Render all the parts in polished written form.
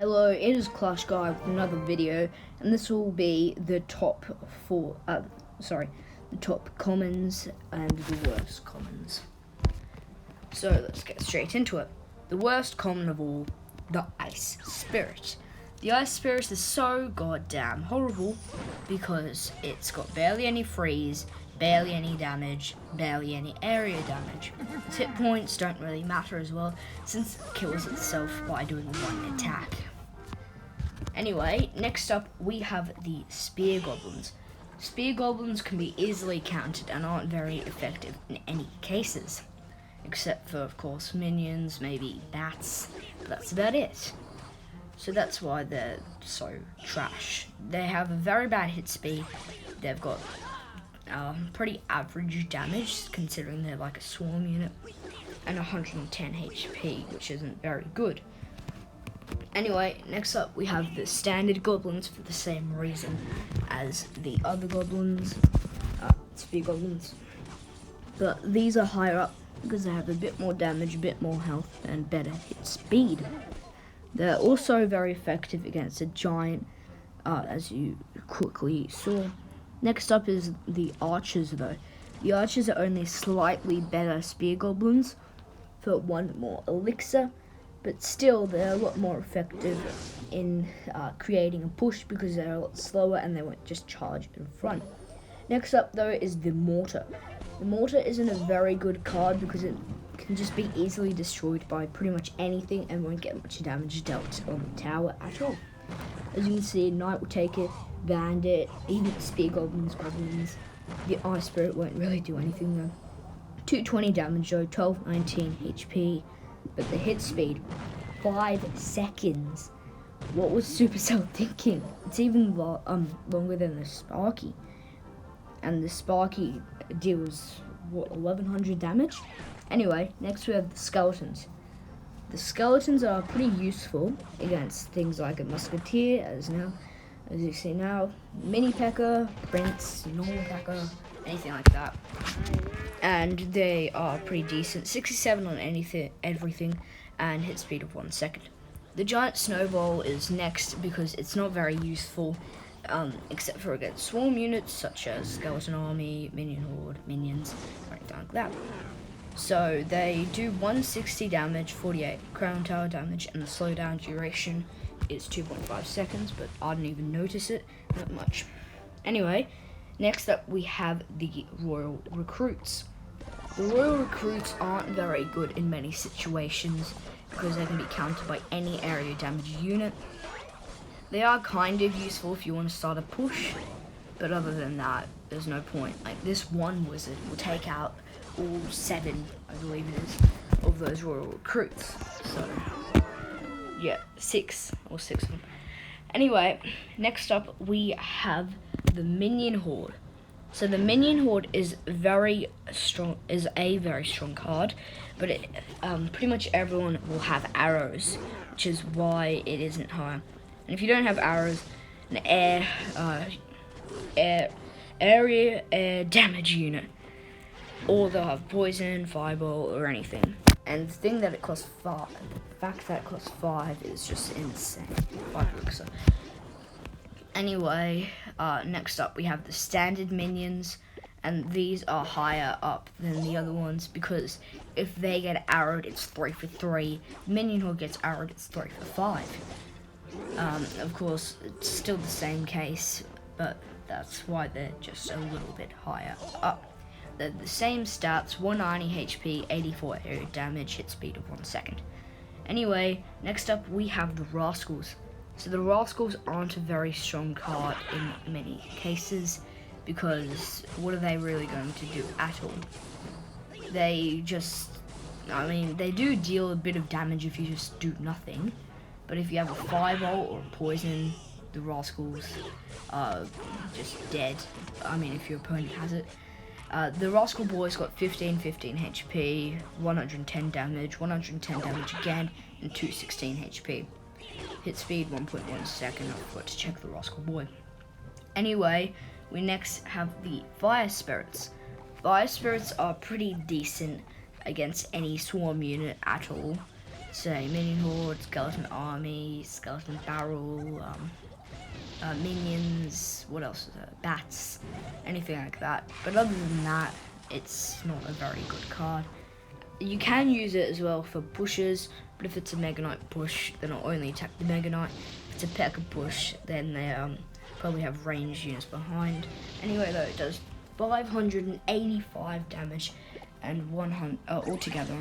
Hello, it is Clash Guy with another video, and this will be the top the top commons and the worst commons. So let's get straight into it. The worst common of all, the Ice Spirit. The Ice Spirit is so goddamn horrible because it's got barely any freeze, barely any damage, barely any area damage. Its hit points don't really matter as well since it kills itself by doing one attack. Anyway, next up we have the Spear Goblins. Spear Goblins can be easily countered and aren't very effective in any cases. Except for, of course, minions, maybe bats, but that's about it. So that's why they're so trash. They have a very bad hit speed, they've got pretty average damage considering they're like a swarm unit, and 110 HP, which isn't very good. Anyway, next up we have the standard goblins for the same reason as the other goblins, spear goblins. But these are higher up because they have a bit more damage, a bit more health, and better hit speed. They're also very effective against a giant, as you quickly saw. Next up is the archers though. The archers are only slightly better spear goblins for one more elixir, but still they're a lot more effective in creating a push because they're a lot slower and they won't just charge in front. Next up though is the mortar. The mortar isn't a very good card because it can just be easily destroyed by pretty much anything and won't get much damage dealt on the tower at all. As you can see, Knight will take it, Bandit, even Spear Goblins, the Ice Spirit won't really do anything though. 220 damage though, 1219 HP. But the hit speed, 5 seconds. What was Supercell thinking? It's even longer than the Sparky. And the Sparky deals, 1100 damage? Anyway, next we have the Skeletons. The Skeletons are pretty useful against things like a Musketeer, as you see now, Mini P.E.K.K.A, Prince, Normal P.E.K.K.A, anything like that. And they are pretty decent, 67 on everything, and hit speed of 1 second. The Giant Snowball is next because it's not very useful, except for against swarm units such as Skeleton Army, Minion Horde, Minions, or anything like that. So they do 160 damage, 48 Crown Tower damage, and the slowdown duration is 2.5 seconds, but I didn't even notice it that much. Anyway, next up we have the Royal Recruits. The Royal Recruits aren't very good in many situations because they can be countered by any area damage unit. They are kind of useful if you want to start a push, but other than that, there's no point. Like this one wizard will take out all 7, I believe it is, of those Royal Recruits. So, yeah, 6 of them. Anyway, next up we have the Minion Horde. So the Minion Horde is a very strong card, but pretty much everyone will have arrows, which is why it isn't high. And if you don't have arrows, an air damage unit, or they'll have poison, fireball, or anything. And the thing that it costs 5, the fact that it costs 5 is just insane. 5 elixir. Anyway, next up we have the standard minions, and these are higher up than the other ones because if they get arrowed, it's 3 for 3. Minion Horde gets arrowed, it's 3 for 5. Of course, it's still the same case, but that's why they're just a little bit higher up. They're the same stats, 190 HP, 84 area damage, hit speed of 1 second. Anyway, next up we have the Rascals. So the Rascals aren't a very strong card in many cases because what are they really going to do at all? They do deal a bit of damage if you just do nothing, but if you have a fireball or a poison, the Rascals are just dead. If your opponent has it. The Rascal Boy's got 15 HP, 110 damage again, and 216 HP. Hit speed 1.1 second. I forgot to check the Rascal Boy. Anyway, we next have the Fire Spirits. Fire Spirits are pretty decent against any swarm unit at all. say minion horde, skeleton army, skeleton barrel, minions, what else is there? Bats, anything like that. But other than that, it's not a very good card. You can use it as well for pushes, but if it's a Mega Knight push, they'll not only attack the Mega Knight. If it's a P.E.K.K.A push, then they probably have ranged units behind. Anyway, though, it does 585 damage and 100 altogether.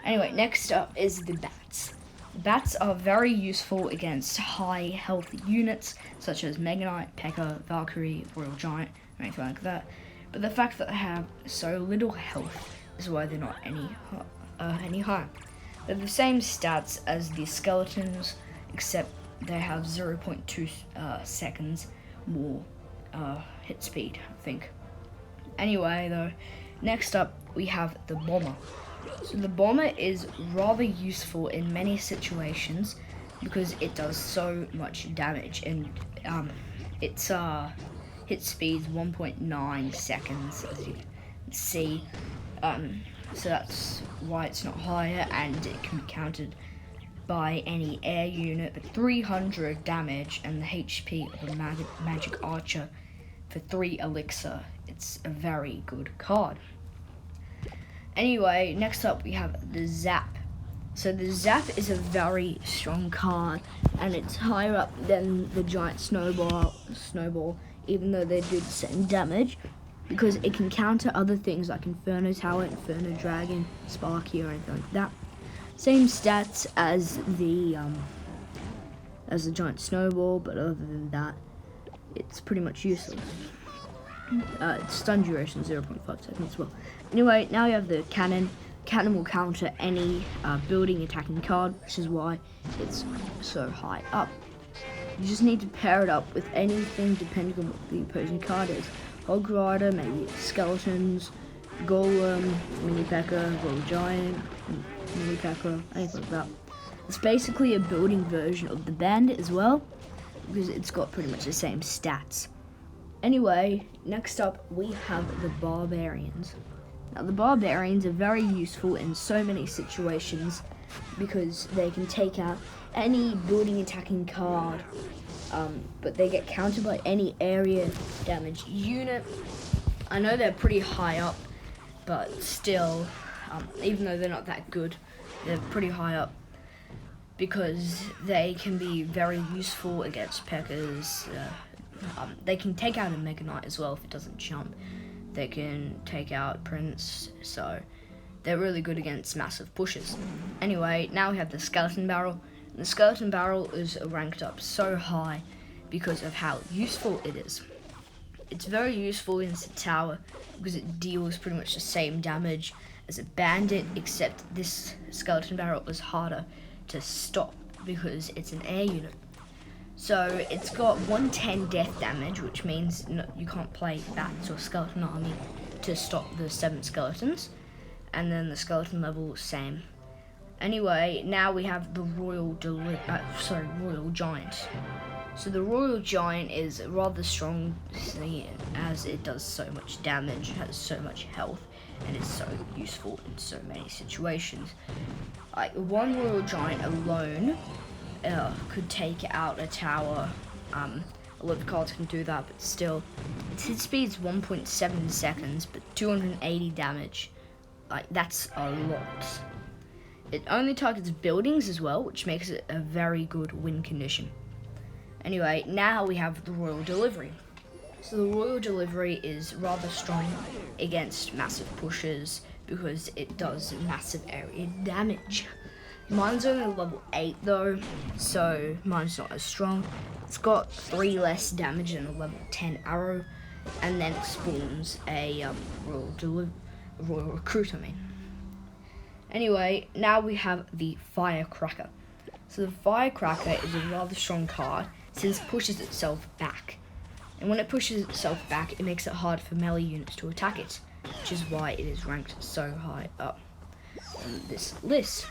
Anyway, next up is the bats. The bats are very useful against high health units such as Mega Knight, P.E.K.K.A, Valkyrie, Royal Giant, or anything like that. But the fact that they have so little health is why they're not any higher. They're the same stats as the skeletons, except they have 0.2 seconds more hit speed, I think. Anyway, though, next up we have the bomber. So the bomber is rather useful in many situations because it does so much damage, and its hit speed is 1.9 seconds, as you can see. So that's why it's not higher, and it can be countered by any air unit. But 300 damage and the HP of a magic archer for 3 elixir. It's a very good card. Anyway, next up we have the Zap. So the Zap is a very strong card, and it's higher up than the giant snowball, even though they do the same damage, because it can counter other things like Inferno Tower, Inferno Dragon, Sparky, or anything like that. Same stats as the giant snowball, but other than that, it's pretty much useless. Its stun duration 0.5 seconds as well. Anyway, now you have the cannon. Cannon will counter any building attacking card, which is why it's so high up. You just need to pair it up with anything depending on what the opposing card is. Hog Rider, maybe skeletons, Golem, Mini P.E.K.K.A, Royal Giant, Mini P.E.K.K.A, anything like that. It's basically a building version of the Bandit as well, because it's got pretty much the same stats. Anyway, next up we have the Barbarians. Now the Barbarians are very useful in so many situations because they can take out any building attacking card, but they get countered by any area damage unit. I know they're pretty high up, but still, even though they're not that good, they're pretty high up because they can be very useful against P.E.K.K.As. They can take out a Mega Knight as well if it doesn't jump. They can take out Prince, so they're really good against massive pushes. Anyway, now we have the Skeleton Barrel. The Skeleton Barrel is ranked up so high because of how useful it is. It's very useful against the tower because it deals pretty much the same damage as a Bandit, except this Skeleton Barrel is harder to stop because it's an air unit. So it's got 110 death damage, which means you can't play Bats or Skeleton Army to stop the 7 skeletons. And then the skeleton level, same. Anyway, now we have the Royal Giant. So the Royal Giant is rather strong as it does so much damage, has so much health, and is so useful in so many situations. Like one Royal Giant alone could take out a tower. A lot of cards can do that, but still, its hit speed's 1.7 seconds, but 280 damage. Like, that's a lot. It only targets buildings as well, which makes it a very good win condition. Anyway, now we have the Royal Delivery. So the Royal Delivery is rather strong against massive pushes because it does massive area damage. Mine's only level 8 though, so mine's not as strong. It's got 3 less damage than a level 10 arrow, and then it spawns a Royal Recruit, Anyway, now we have the Firecracker. So the Firecracker is a rather strong card since it pushes itself back. And when it pushes itself back, it makes it hard for melee units to attack it, which is why it is ranked so high up on this list.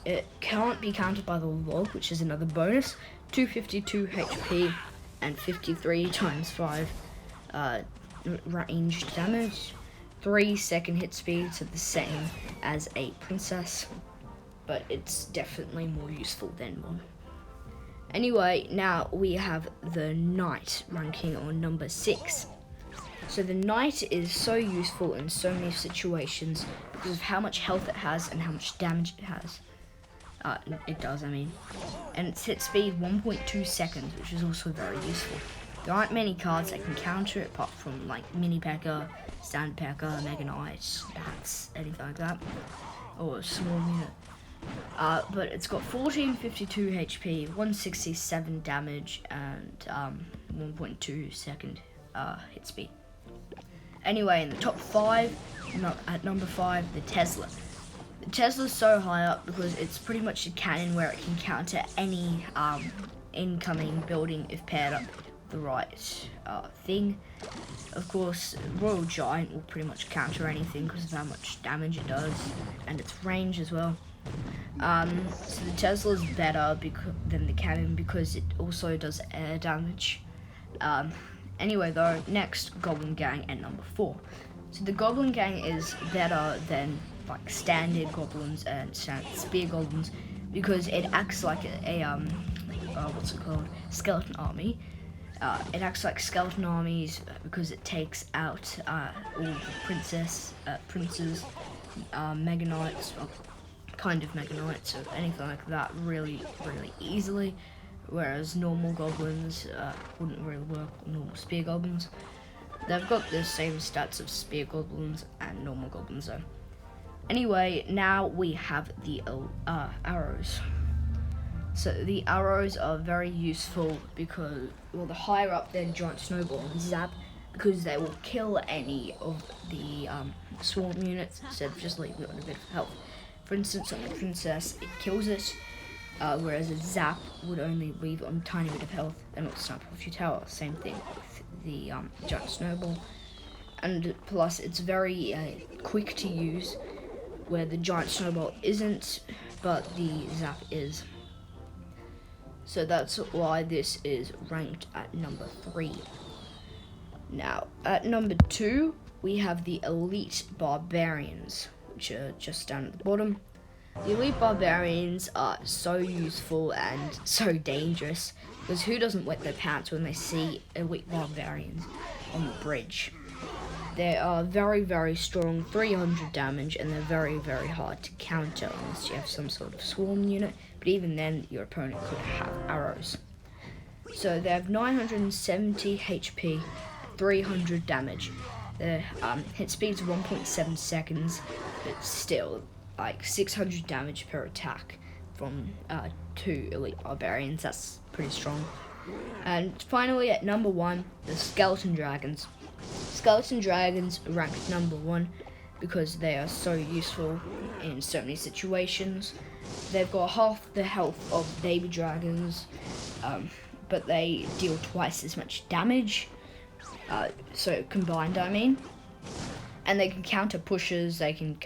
It can't be countered by the log, which is another bonus, 252 HP and 53 times 5 ranged damage, 3 second hit speed, so the same as a princess. but it's definitely more useful than one. Anyway, now we have the Knight ranking on number 6. So the Knight is so useful in so many situations because of how much health it has and how much damage it has. It does, I mean. And its hit speed 1.2 seconds, which is also very useful. There aren't many cards that can counter it apart from like Mini P.E.K.K.A, Stand P.E.K.K.A, Mega Knight, Bats, anything like that. Or Swarm Unit. But it's got 1452 HP, 167 damage, and 1.2 second hit speed. Anyway, in the top 5, at number 5, the Tesla. The Tesla's so high up because it's pretty much a cannon where it can counter any incoming building if paired up with the right thing. Of course, Royal Giant will pretty much counter anything because of how much damage it does, and its range as well. So the Tesla's better than the cannon because it also does air damage. Anyway though, next, Goblin Gang at number 4. So the Goblin Gang is better than like standard goblins and standard spear goblins because it acts like what's it called? Skeleton army. It acts like skeleton armies because it takes out all the princes, Mega Knights, kind of Mega Knights, or anything like that really easily. Whereas normal goblins wouldn't really work, normal spear goblins. They've got the same stats of spear goblins and normal goblins though. Anyway, now we have the arrows. So the arrows are very useful because, well, the higher up than Giant Snowball and Zap, because they will kill any of the swarm units instead of just leaving it on a bit of health. For instance, on the Princess, it kills it. Whereas a Zap would only leave it on a tiny bit of health and not snipe off your tower. Same thing with the Giant Snowball. And plus, it's very quick to use, where the Giant Snowball isn't, but the Zap is. So that's why this is ranked at number 3. Now, at number 2, we have the Elite Barbarians, which are just down at the bottom. The Elite Barbarians are so useful and so dangerous because who doesn't wet their pants when they see Elite Barbarians on the bridge? They are very strong, 300 damage, and they're very hard to counter unless you have some sort of swarm unit, but even then your opponent could have arrows. So they have 970 HP, 300 damage. Their hit speed's 1.7 seconds, but still like 600 damage per attack from 2 Elite Barbarians. That's pretty strong. And finally, at number 1, the Skeleton Dragons. Skeleton Dragons are ranked number 1 because they are so useful in so many situations. They've got half the health of baby dragons, but they deal twice as much damage. So combined, I mean. And they can counter pushes, they can counter